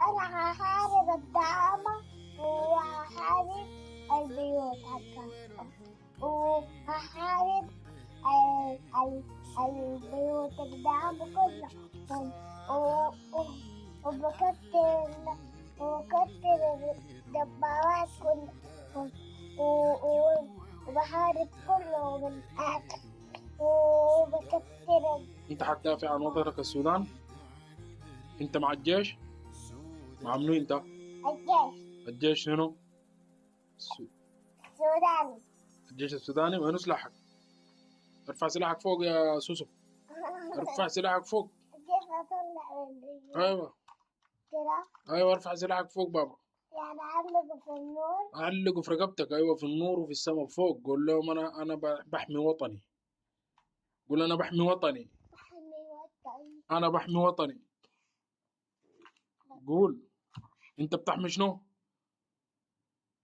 أنا هحارب الدعامة وهحارب البيوت حقهم وهحارب البيوت الدعامة كلهم وبكتر الدبابات كلهم وبحارب كلهم الآخر وبكتر. انت حتدافع عن وطنك السودان؟ انت مع الجيش؟ مع منو انت؟ الجيش شنو؟ السوداني. الجيش السوداني. وين سلاحك؟ ارفع سلاحك فوق يا سوسو، ارفع سلاحك فوق. كيف أطلع من رجلي؟ ايوه كده ايوه، ارفع سلاحك فوق بابا. يعني أعلقه في النور؟ علقه في رقبتك، ايوه في النور وفي السماء فوق. قول لهم انا بحمي وطني. قول انا بحمي وطني. بحمي وطني. انا بحمي وطني. قول. انت بتحمي شنو؟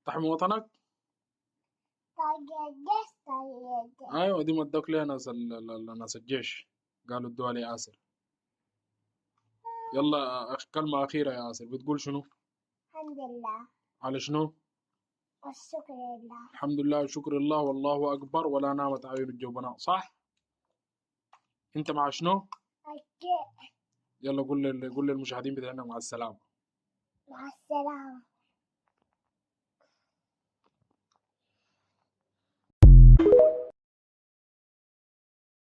تحمي وطنك؟ طيب. ايوه دي مدوك ليه ناس ناس الجيش، قالوا ادوها لي ياسر. يلا كلمة أخيرة يا ياسر، بتقول شنو؟ الحمد لله على شنو؟ والشكر لله. الحمد لله وشكر الله والله أكبر ولا نامت أعين الجبناء، صح؟ أنت مع شنو؟ أوكي. يلا قول للمشاهدين بتاعنا مع السلامة. مع السلامة.